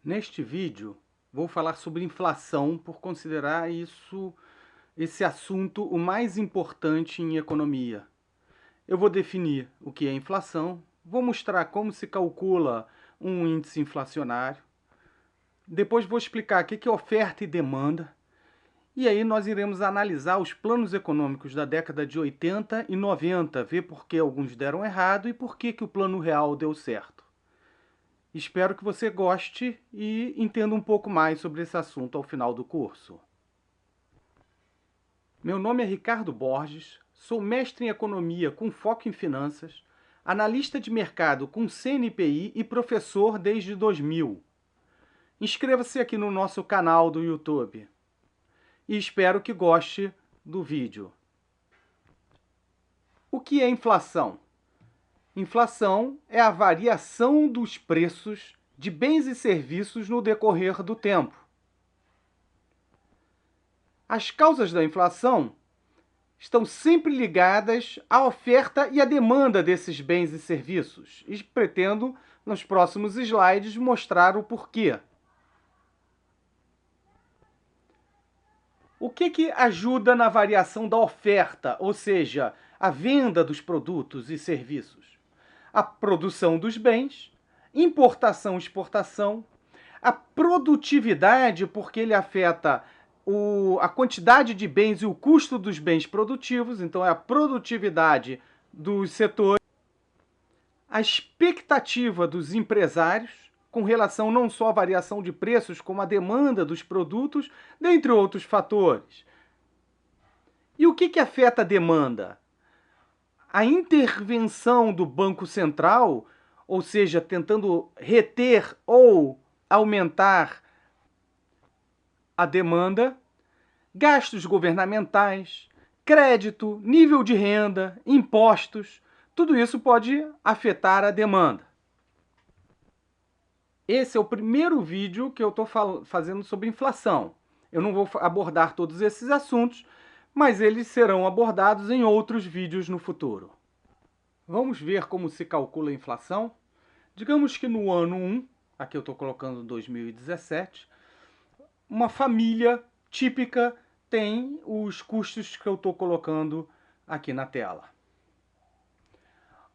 Neste vídeo, vou falar sobre inflação por considerar esse assunto o mais importante em economia. Eu vou definir o que é inflação, vou mostrar como se calcula um índice inflacionário, depois vou explicar o que é oferta e demanda, e aí nós iremos analisar os planos econômicos da década de 80 e 90, ver por que alguns deram errado e por que o plano real deu certo. Espero que você goste e entenda um pouco mais sobre esse assunto ao final do curso. Meu nome é Ricardo Borges, sou mestre em economia com foco em finanças, analista de mercado com CNPI e professor desde 2000. Inscreva-se aqui no nosso canal do YouTube e espero que goste do vídeo. O que é inflação? Inflação é a variação dos preços de bens e serviços no decorrer do tempo. As causas da inflação estão sempre ligadas à oferta e à demanda desses bens e serviços. E pretendo, nos próximos slides, mostrar o porquê. O que ajuda na variação da oferta, ou seja, a venda dos produtos e serviços? A produção dos bens, importação e exportação, a produtividade, porque ele afeta a quantidade de bens e o custo dos bens produtivos, então é a produtividade dos setores, a expectativa dos empresários com relação não só à variação de preços, como à demanda dos produtos, dentre outros fatores. E o que afeta a demanda? A intervenção do Banco Central, ou seja, tentando reter ou aumentar a demanda, gastos governamentais, crédito, nível de renda, impostos, tudo isso pode afetar a demanda. Esse é o primeiro vídeo que eu estou fazendo sobre inflação. Eu não vou abordar todos esses assuntos, mas eles serão abordados em outros vídeos no futuro. Vamos ver como se calcula a inflação? Digamos que no ano 1, aqui eu estou colocando 2017, uma família típica tem os custos que eu estou colocando aqui na tela.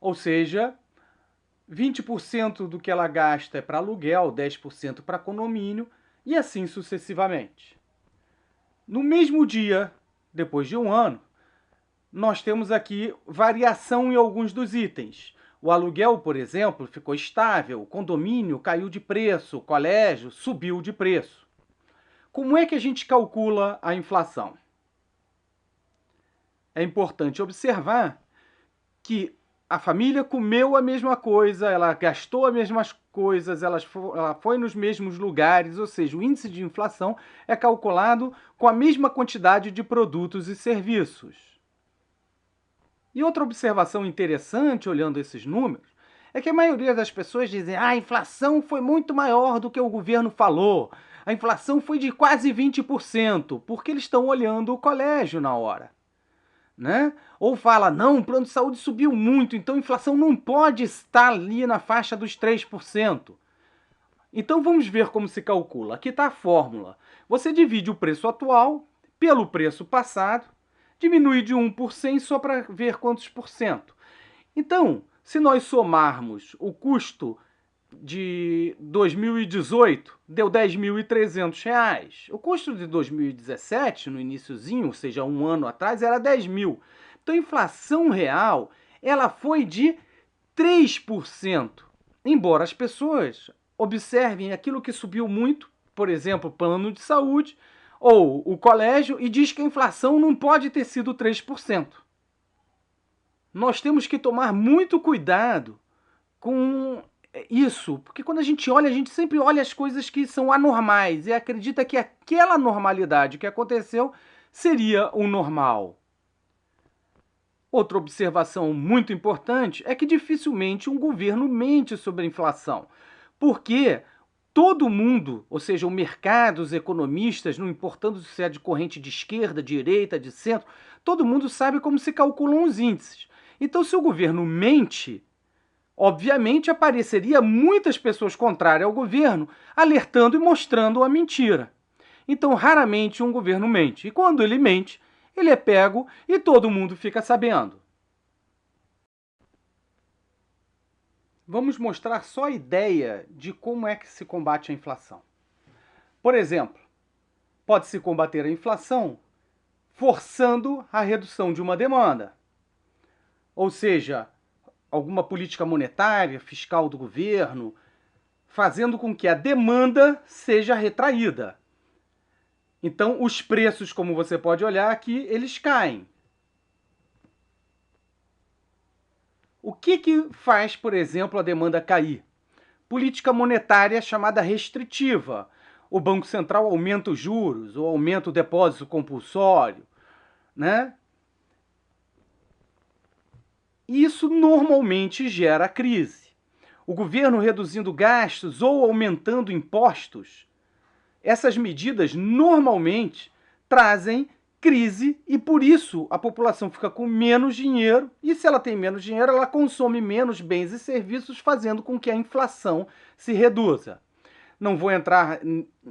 Ou seja, 20% do que ela gasta é para aluguel, 10% para condomínio e assim sucessivamente. No mesmo dia, depois de um ano, nós temos aqui variação em alguns dos itens. O aluguel, por exemplo, ficou estável, o condomínio caiu de preço, o colégio subiu de preço. Como é que a gente calcula a inflação? É importante observar que a família comeu a mesma coisa, ela gastou as mesmas coisas, ela foi nos mesmos lugares, ou seja, o índice de inflação é calculado com a mesma quantidade de produtos e serviços. E outra observação interessante, olhando esses números, é que a maioria das pessoas dizem que a inflação foi muito maior do que o governo falou. A inflação foi de quase 20%, porque eles estão olhando o colégio na hora. Né? Ou fala, não, o plano de saúde subiu muito, então a inflação não pode estar ali na faixa dos 3%. Então vamos ver como se calcula. Aqui está a fórmula. Você divide o preço atual pelo preço passado, diminui de 1 por 100 só para ver quantos por cento. Então, se nós somarmos o custo de 2018, deu R$ 10.300. O custo de 2017, no iniciozinho, ou seja, um ano atrás, era 10 mil. Então, a inflação real ela foi de 3%. Embora as pessoas observem aquilo que subiu muito, por exemplo, o plano de saúde, ou o colégio, e diz que a inflação não pode ter sido 3%. Nós temos que tomar muito cuidado com isso, porque quando a gente olha, a gente sempre olha as coisas que são anormais e acredita que aquela normalidade que aconteceu seria o normal. Outra observação muito importante é que dificilmente um governo mente sobre a inflação, porque todo mundo, ou seja, o mercado, os economistas, não importando se é de corrente de esquerda, direita, de centro, todo mundo sabe como se calculam os índices. Então, se o governo mente, Obviamente, apareceria muitas pessoas contrárias ao governo, alertando e mostrando a mentira. Então, raramente um governo mente. E quando ele mente, ele é pego e todo mundo fica sabendo. Vamos mostrar só a ideia de como é que se combate a inflação. Por exemplo, pode-se combater a inflação forçando a redução de uma demanda. Ou seja, alguma política monetária, fiscal do governo, fazendo com que a demanda seja retraída. Então, os preços, como você pode olhar aqui, eles caem. O que faz, por exemplo, a demanda cair? Política monetária chamada restritiva. O Banco Central aumenta os juros, ou aumenta o depósito compulsório, né? Isso normalmente gera crise. O governo reduzindo gastos ou aumentando impostos, essas medidas normalmente trazem crise e por isso a população fica com menos dinheiro e se ela tem menos dinheiro, ela consome menos bens e serviços, fazendo com que a inflação se reduza. Não vou entrar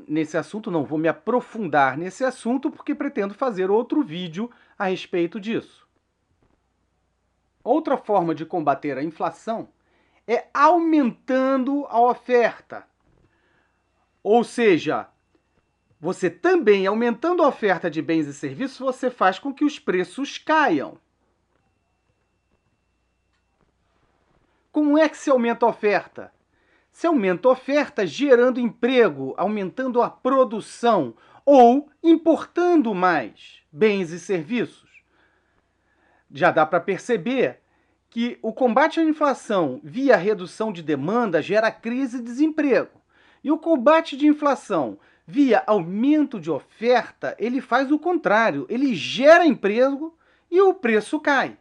nesse assunto, não vou me aprofundar nesse assunto porque pretendo fazer outro vídeo a respeito disso. Outra forma de combater a inflação é aumentando a oferta. Ou seja, você também, aumentando a oferta de bens e serviços, você faz com que os preços caiam. Como é que se aumenta a oferta? Se aumenta a oferta gerando emprego, aumentando a produção ou importando mais bens e serviços. Já dá para perceber que o combate à inflação via redução de demanda gera crise e desemprego. E o combate de inflação via aumento de oferta, ele faz o contrário, ele gera emprego e o preço cai.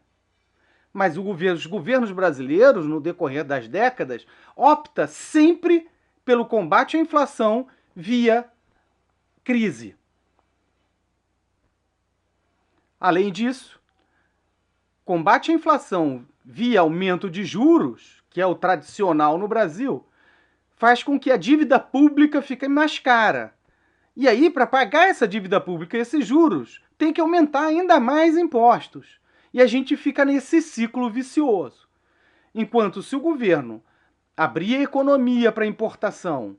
Mas os governos brasileiros, no decorrer das décadas, optam sempre pelo combate à inflação via crise. Além disso, combate à inflação via aumento de juros, que é o tradicional no Brasil, faz com que a dívida pública fique mais cara. E aí, para pagar essa dívida pública e esses juros, tem que aumentar ainda mais impostos. E a gente fica nesse ciclo vicioso. Enquanto se o governo abrir a economia para importação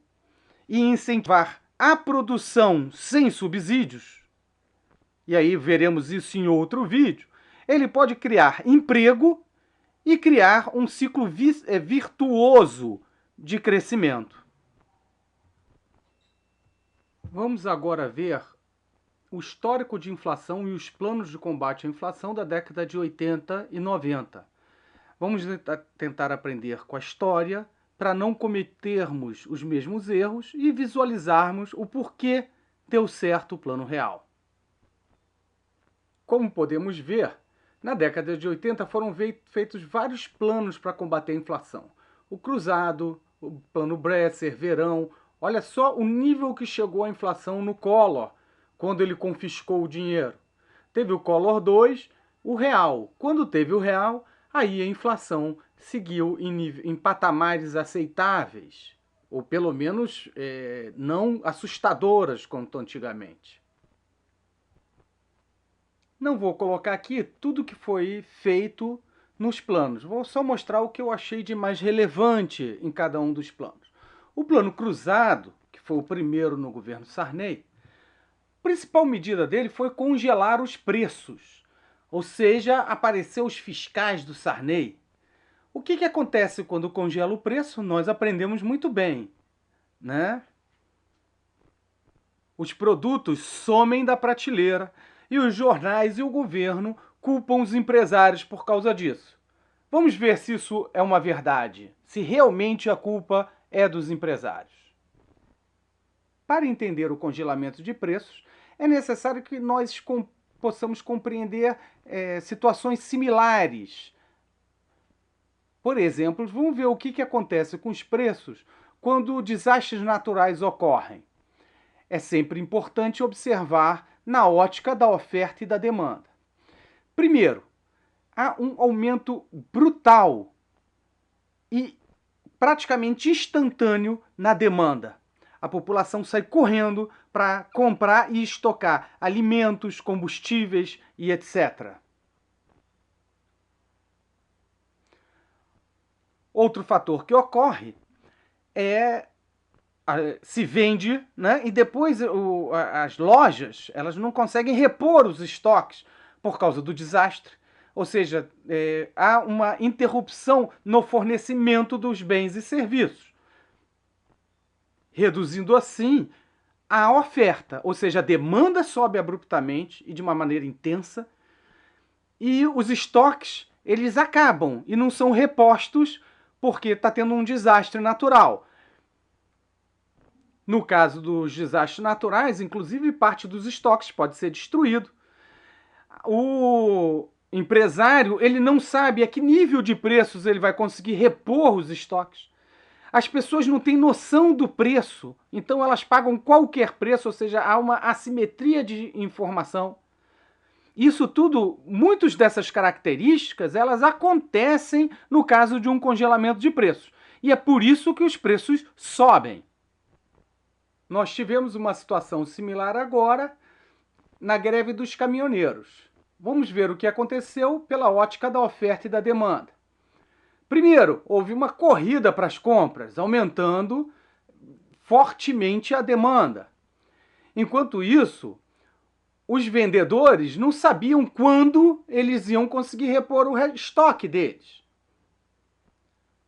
e incentivar a produção sem subsídios, e aí veremos isso em outro vídeo, ele pode criar emprego e criar um ciclo virtuoso de crescimento. Vamos agora ver o histórico de inflação e os planos de combate à inflação da década de 80 e 90. Vamos tentar aprender com a história para não cometermos os mesmos erros e visualizarmos o porquê deu certo o plano real. Como podemos ver, na década de 80 foram feitos vários planos para combater a inflação. O Cruzado, o Plano Bresser, Verão. Olha só o nível que chegou a inflação no Collor, quando ele confiscou o dinheiro. Teve o Collor 2, o real. Quando teve o real, aí a inflação seguiu em patamares aceitáveis, ou pelo menos não assustadoras quanto antigamente. Não vou colocar aqui tudo que foi feito nos planos. Vou só mostrar o que eu achei de mais relevante em cada um dos planos. O plano cruzado, que foi o primeiro no governo Sarney, a principal medida dele foi congelar os preços. Ou seja, apareceu os fiscais do Sarney. O que acontece quando congela o preço? Nós aprendemos muito bem, né? Os produtos somem da prateleira e os jornais e o governo culpam os empresários por causa disso. Vamos ver se isso é uma verdade, se realmente a culpa é dos empresários. Para entender o congelamento de preços, é necessário que nós possamos compreender situações similares. Por exemplo, vamos ver o que acontece com os preços quando desastres naturais ocorrem. É sempre importante observar na ótica da oferta e da demanda. Primeiro, há um aumento brutal e praticamente instantâneo na demanda. A população sai correndo para comprar e estocar alimentos, combustíveis e etc. Outro fator que ocorre é se vende, né? E depois as lojas elas não conseguem repor os estoques por causa do desastre. Ou seja, há uma interrupção no fornecimento dos bens e serviços, reduzindo assim a oferta, ou seja, a demanda sobe abruptamente e de uma maneira intensa, e os estoques eles acabam e não são repostos porque está tendo um desastre natural. No caso dos desastres naturais, inclusive parte dos estoques pode ser destruído. O empresário ele não sabe a que nível de preços ele vai conseguir repor os estoques. As pessoas não têm noção do preço, então elas pagam qualquer preço, ou seja, há uma assimetria de informação. Isso tudo, muitas dessas características, elas acontecem no caso de um congelamento de preços. E é por isso que os preços sobem. Nós tivemos uma situação similar agora na greve dos caminhoneiros. Vamos ver o que aconteceu pela ótica da oferta e da demanda. Primeiro, houve uma corrida para as compras, aumentando fortemente a demanda. Enquanto isso, os vendedores não sabiam quando eles iam conseguir repor o estoque deles.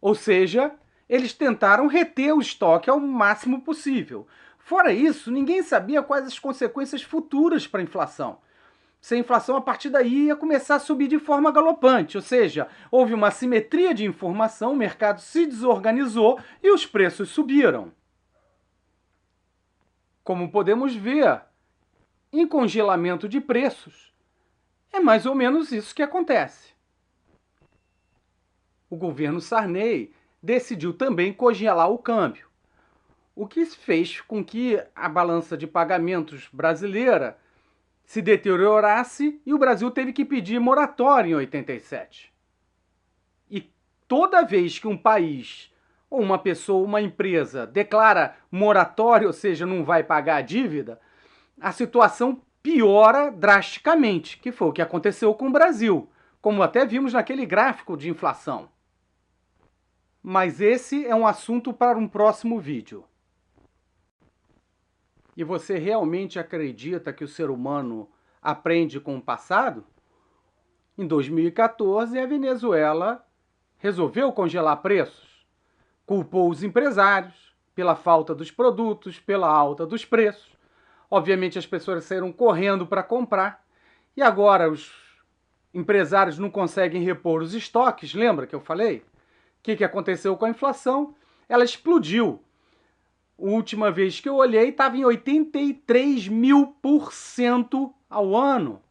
Ou seja, eles tentaram reter o estoque ao máximo possível. Fora isso, ninguém sabia quais as consequências futuras para a inflação. Se a inflação, a partir daí, ia começar a subir de forma galopante, ou seja, houve uma assimetria de informação, o mercado se desorganizou e os preços subiram. Como podemos ver, em congelamento de preços, é mais ou menos isso que acontece. O governo Sarney decidiu também congelar o câmbio, o que fez com que a balança de pagamentos brasileira se deteriorasse e o Brasil teve que pedir moratória em 87. E toda vez que um país, ou uma pessoa, uma empresa, declara moratória, ou seja, não vai pagar a dívida, a situação piora drasticamente, que foi o que aconteceu com o Brasil, como até vimos naquele gráfico de inflação. Mas esse é um assunto para um próximo vídeo. E você realmente acredita que o ser humano aprende com o passado? Em 2014, a Venezuela resolveu congelar preços. Culpou os empresários pela falta dos produtos, pela alta dos preços. Obviamente as pessoas saíram correndo para comprar. E agora os empresários não conseguem repor os estoques. Lembra que eu falei? O que aconteceu com a inflação? Ela explodiu. A última vez que eu olhei, estava em 83.000% ao ano.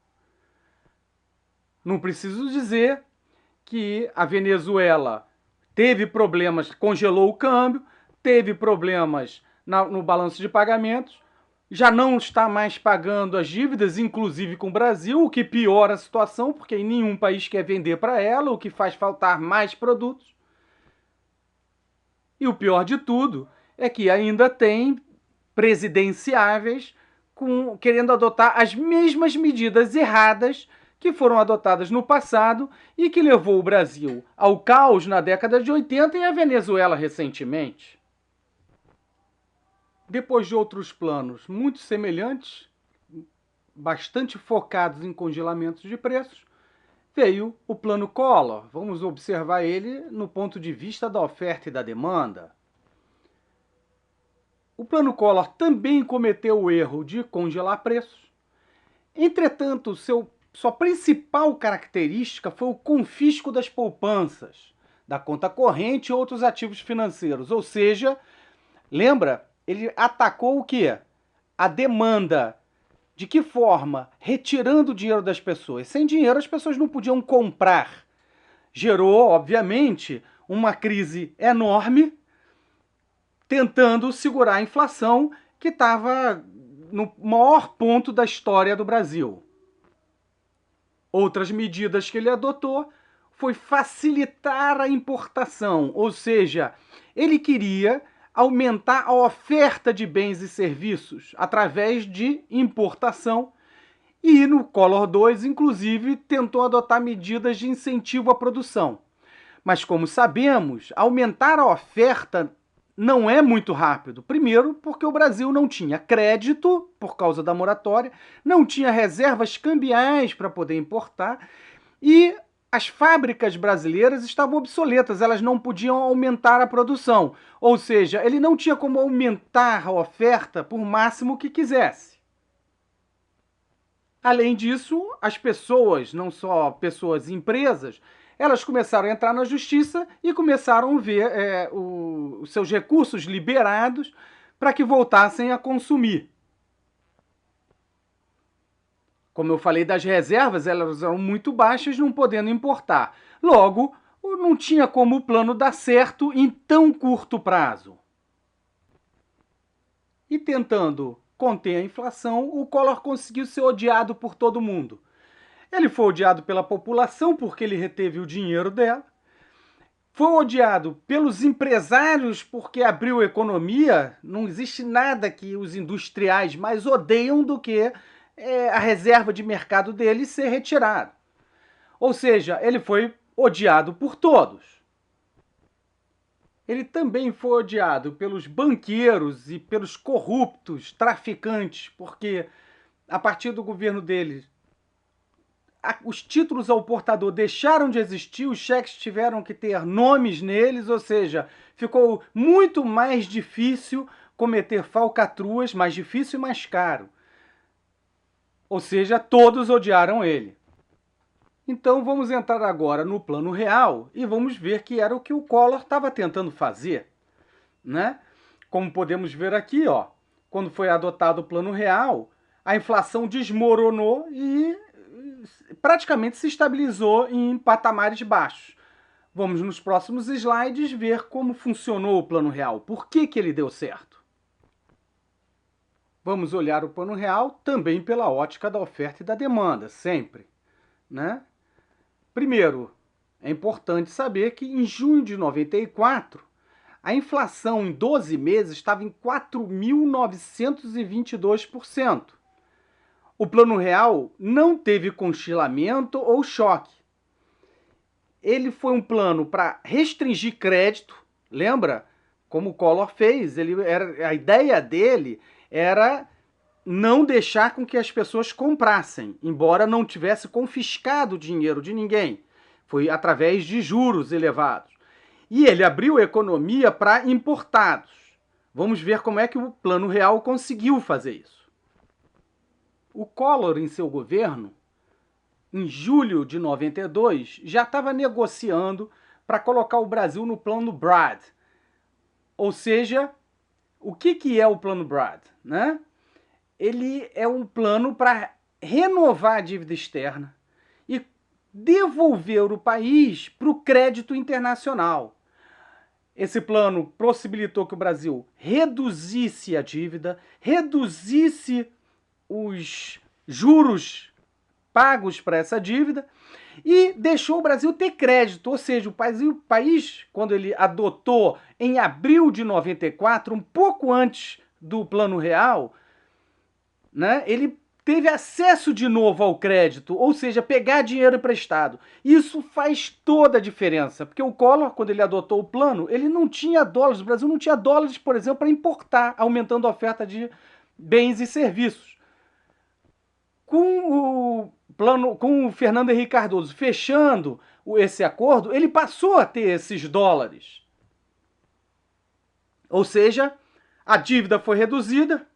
Não preciso dizer que a Venezuela teve problemas, congelou o câmbio, teve problemas no balanço de pagamentos, já não está mais pagando as dívidas, inclusive com o Brasil, o que piora a situação, porque nenhum país quer vender para ela, o que faz faltar mais produtos. E o pior de tudo é que ainda tem presidenciáveis querendo adotar as mesmas medidas erradas que foram adotadas no passado e que levou o Brasil ao caos na década de 80 e a Venezuela recentemente. Depois de outros planos muito semelhantes, bastante focados em congelamentos de preços, veio o Plano Collor. Vamos observar ele no ponto de vista da oferta e da demanda. O Plano Collor também cometeu o erro de congelar preços. Entretanto, sua principal característica foi o confisco das poupanças, da conta corrente e outros ativos financeiros. Ou seja, lembra, ele atacou o quê? A demanda. De que forma? Retirando o dinheiro das pessoas. Sem dinheiro as pessoas não podiam comprar. Gerou, obviamente, uma crise enorme, tentando segurar a inflação que estava no maior ponto da história do Brasil. Outras medidas que ele adotou foi facilitar a importação, ou seja, ele queria aumentar a oferta de bens e serviços através de importação. E no Collor II, inclusive, tentou adotar medidas de incentivo à produção. Mas, como sabemos, aumentar a oferta não é muito rápido. Primeiro, porque o Brasil não tinha crédito, por causa da moratória, não tinha reservas cambiais para poder importar, e as fábricas brasileiras estavam obsoletas, elas não podiam aumentar a produção. Ou seja, ele não tinha como aumentar a oferta por máximo que quisesse. Além disso, as pessoas, não só pessoas e empresas, elas começaram a entrar na justiça e começaram a ver os seus recursos liberados para que voltassem a consumir. Como eu falei das reservas, elas eram muito baixas, não podendo importar. Logo, não tinha como o plano dar certo em tão curto prazo. E tentando conter a inflação, o Collor conseguiu ser odiado por todo mundo. Ele foi odiado pela população porque ele reteve o dinheiro dela. Foi odiado pelos empresários porque abriu a economia. Não existe nada que os industriais mais odeiam do que a reserva de mercado dele ser retirada. Ou seja, ele foi odiado por todos. Ele também foi odiado pelos banqueiros e pelos corruptos, traficantes, porque a partir do governo dele, os títulos ao portador deixaram de existir, os cheques tiveram que ter nomes neles, ou seja, ficou muito mais difícil cometer falcatruas, mais difícil e mais caro. Ou seja, todos odiaram ele. Então vamos entrar agora no plano real e vamos ver que era o que o Collor estava tentando fazer, né? Como podemos ver aqui, ó, quando foi adotado o plano real, a inflação desmoronou e praticamente se estabilizou em patamares baixos. Vamos nos próximos slides ver como funcionou o plano real, por que ele deu certo. Vamos olhar o plano real também pela ótica da oferta e da demanda, sempre, né? Primeiro, é importante saber que em junho de 94, a inflação em 12 meses estava em 4.922%. O plano real não teve congelamento ou choque. Ele foi um plano para restringir crédito, lembra? Como o Collor fez, a ideia dele era não deixar com que as pessoas comprassem, embora não tivesse confiscado o dinheiro de ninguém. Foi através de juros elevados. E ele abriu a economia para importados. Vamos ver como é que o Plano Real conseguiu fazer isso. O Collor, em seu governo, em julho de 92, já estava negociando para colocar o Brasil no Plano BRAD. Ou seja, o que é o Plano BRAD, né? Ele é um plano para renovar a dívida externa e devolver o país para o crédito internacional. Esse plano possibilitou que o Brasil reduzisse a dívida, reduzisse os juros pagos para essa dívida e deixou o Brasil ter crédito, ou seja, o país, quando ele adotou em abril de 94, um pouco antes do Plano Real, né, ele teve acesso de novo ao crédito, ou seja, pegar dinheiro emprestado. Isso faz toda a diferença, porque o Collor, quando ele adotou o plano, ele não tinha dólares, o Brasil não tinha dólares, por exemplo, para importar, aumentando a oferta de bens e serviços. Com o Fernando Henrique Cardoso fechando esse acordo, ele passou a ter esses dólares. Ou seja, a dívida foi reduzida,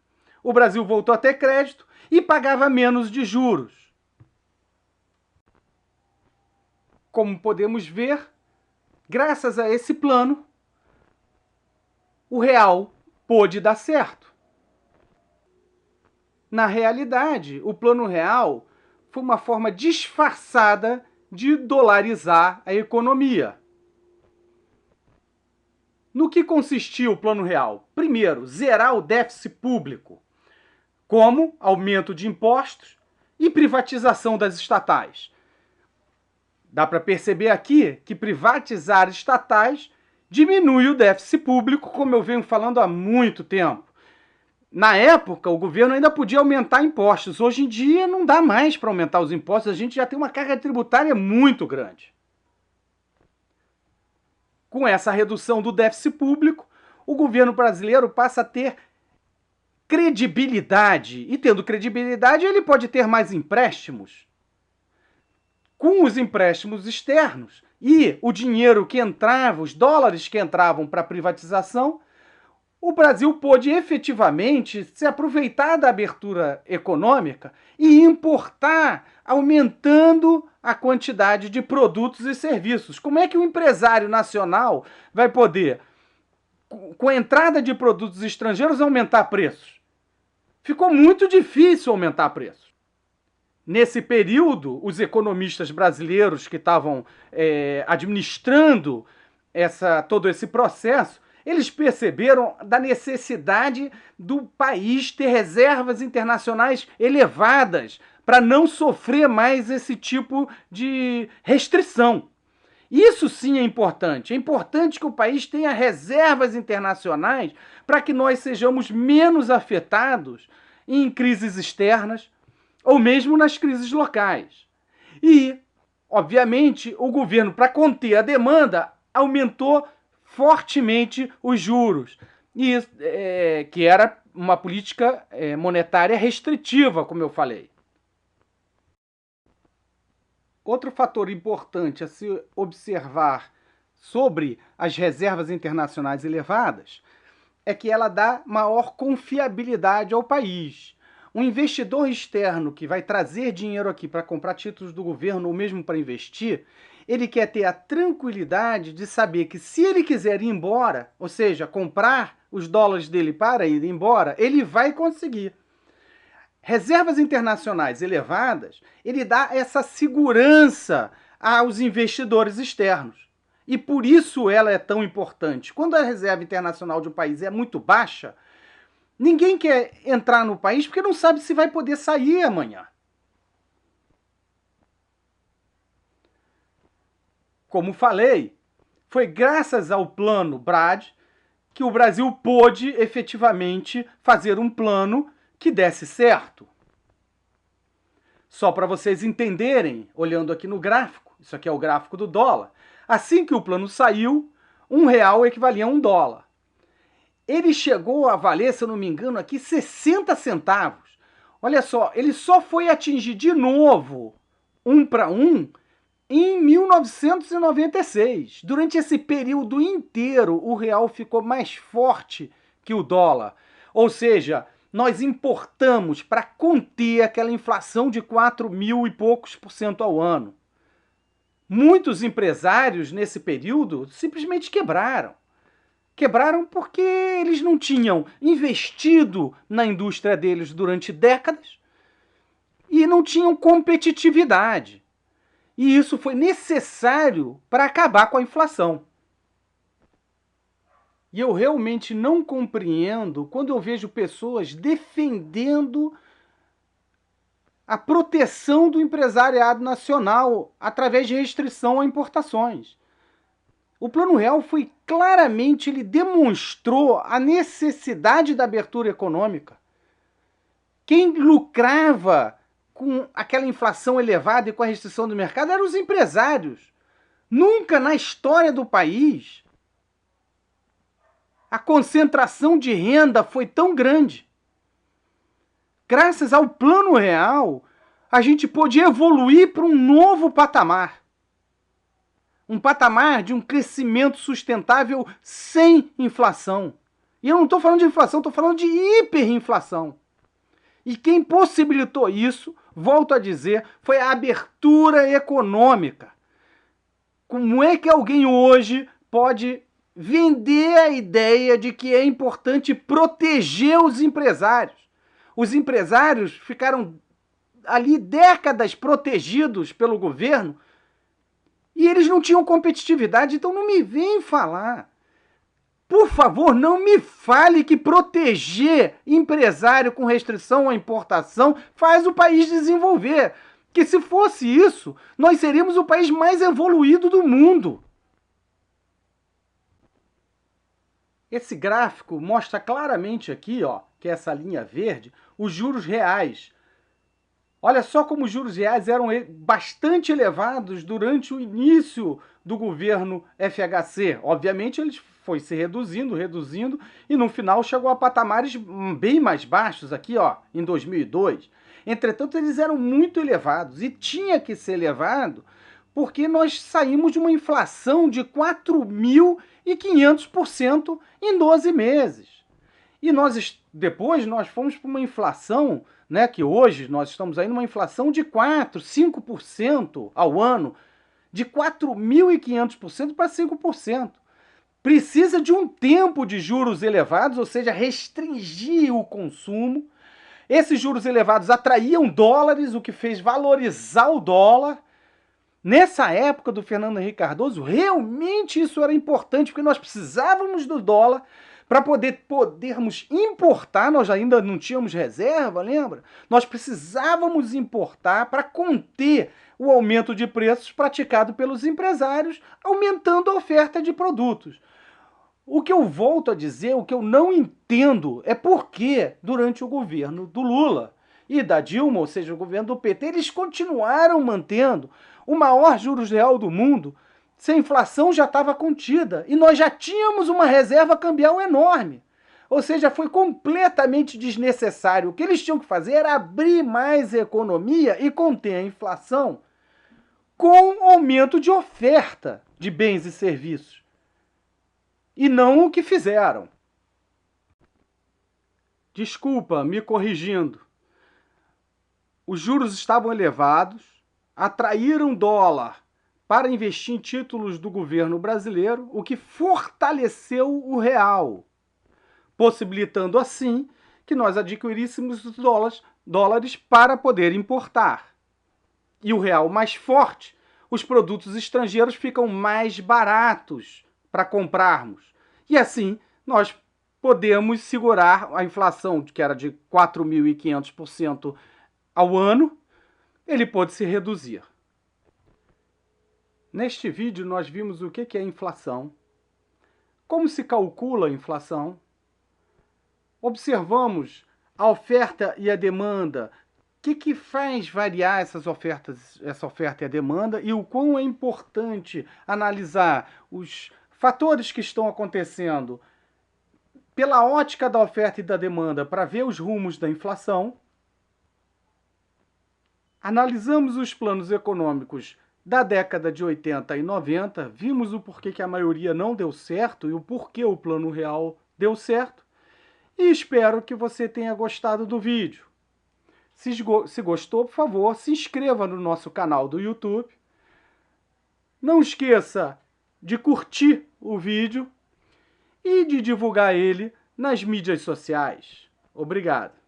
o Brasil voltou a ter crédito e pagava menos de juros. Como podemos ver, graças a esse plano, o real pôde dar certo. Na realidade, o Plano Real foi uma forma disfarçada de dolarizar a economia. No que consistia o Plano Real? Primeiro, zerar o déficit público, como aumento de impostos e privatização das estatais. Dá para perceber aqui que privatizar estatais diminui o déficit público, como eu venho falando há muito tempo. Na época, o governo ainda podia aumentar impostos. Hoje em dia, não dá mais para aumentar os impostos. A gente já tem uma carga tributária muito grande. Com essa redução do déficit público, o governo brasileiro passa a ter credibilidade. E tendo credibilidade, ele pode ter mais empréstimos. Com os empréstimos externos e o dinheiro que entrava, os dólares que entravam para a privatização, o Brasil pôde efetivamente se aproveitar da abertura econômica e importar, aumentando a quantidade de produtos e serviços. Como é que o empresário nacional vai poder, com a entrada de produtos estrangeiros, aumentar preços? Ficou muito difícil aumentar preços. Nesse período, os economistas brasileiros que estavam administrando todo esse processo, eles perceberam da necessidade do país ter reservas internacionais elevadas para não sofrer mais esse tipo de restrição. Isso sim é importante. É importante que o país tenha reservas internacionais para que nós sejamos menos afetados em crises externas ou mesmo nas crises locais. E, obviamente, o governo, para conter a demanda, aumentou fortemente os juros, que era uma política monetária restritiva, como eu falei. Outro fator importante a se observar sobre as reservas internacionais elevadas é que ela dá maior confiabilidade ao país. Um investidor externo que vai trazer dinheiro aqui para comprar títulos do governo ou mesmo para investir, ele quer ter a tranquilidade de saber que se ele quiser ir embora, ou seja, comprar os dólares dele para ir embora, ele vai conseguir. Reservas internacionais elevadas, ele dá essa segurança aos investidores externos. E por isso ela é tão importante. Quando a reserva internacional de um país é muito baixa, ninguém quer entrar no país porque não sabe se vai poder sair amanhã. Como falei, foi graças ao plano BRAD que o Brasil pôde efetivamente fazer um plano que desse certo. Só para vocês entenderem, olhando aqui no gráfico, isso aqui é o gráfico do dólar, assim que o plano saiu, R$1 equivalia a $1. Ele chegou a valer, se eu não me engano, aqui 60 centavos. Olha só, ele só foi atingir de novo 1 para 1 em 1996. Durante esse período inteiro, o real ficou mais forte que o dólar. Ou seja, nós importamos para conter aquela inflação de 4.000 e poucos % ao ano. Muitos empresários nesse período simplesmente quebraram. Quebraram porque eles não tinham investido na indústria deles durante décadas e não tinham competitividade. E isso foi necessário para acabar com a inflação. E eu realmente não compreendo quando eu vejo pessoas defendendo a proteção do empresariado nacional através de restrição a importações. O Plano Real foi claramente, ele demonstrou a necessidade da abertura econômica. Quem lucrava com aquela inflação elevada e com a restrição do mercado eram os empresários. Nunca na história do país a concentração de renda foi tão grande. Graças ao Plano Real, a gente pôde evoluir para um novo patamar. Um patamar de um crescimento sustentável sem inflação. E eu não estou falando de inflação, estou falando de hiperinflação. E quem possibilitou isso, volto a dizer, foi a abertura econômica. Como é que alguém hoje pode vender a ideia de que é importante proteger os empresários? Os empresários ficaram ali décadas protegidos pelo governo e eles não tinham competitividade, então não me vem falar. Por favor, não me fale que proteger empresário com restrição à importação faz o país desenvolver. Que se fosse isso, nós seríamos o país mais evoluído do mundo. Esse gráfico mostra claramente aqui, ó, que é essa linha verde, os juros reais. Olha só como os juros reais eram bastante elevados durante o início do governo FHC. Obviamente, eles foi se reduzindo, e no final chegou a patamares bem mais baixos aqui, ó, em 2002. Entretanto, eles eram muito elevados e tinha que ser elevado porque nós saímos de uma inflação de 4.500% em 12 meses. E depois nós fomos para uma inflação, né, que hoje nós estamos aí numa inflação de 5% ao ano, de 4.500% para 5%. Precisa de um tempo de juros elevados, ou seja, restringir o consumo. Esses juros elevados atraíam dólares, o que fez valorizar o dólar. Nessa época do Fernando Henrique Cardoso, realmente isso era importante, porque nós precisávamos do dólar para podermos importar. Nós ainda não tínhamos reserva, lembra? Nós precisávamos importar para conter o aumento de preços praticado pelos empresários, aumentando a oferta de produtos. O que eu volto a dizer, o que eu não entendo é porque durante o governo do Lula e da Dilma, ou seja, o governo do PT, eles continuaram mantendo o maior juros real do mundo, se a inflação já estava contida e nós já tínhamos uma reserva cambial enorme. Ou seja, foi completamente desnecessário. O que eles tinham que fazer era abrir mais economia e conter a inflação com aumento de oferta de bens e serviços. E não o que fizeram. Desculpa, me corrigindo. Os juros estavam elevados, atraíram dólar para investir em títulos do governo brasileiro, o que fortaleceu o real, possibilitando assim que nós adquiríssemos os dólares para poder importar. E o real mais forte, os produtos estrangeiros ficam mais baratos para comprarmos. E assim nós podemos segurar a inflação, que era de 4.500% ao ano, ele pode se reduzir. Neste vídeo nós vimos o que é inflação, como se calcula a inflação, observamos a oferta e a demanda, o que faz variar essa oferta e a demanda, e o quão é importante analisar os fatores que estão acontecendo pela ótica da oferta e da demanda para ver os rumos da inflação. Analisamos os planos econômicos da década de 80 e 90, vimos o porquê que a maioria não deu certo e o porquê o Plano Real deu certo. E espero que você tenha gostado do vídeo. Se gostou, por favor, se inscreva no nosso canal do YouTube. Não esqueça de curtir o vídeo e de divulgar ele nas mídias sociais. Obrigado.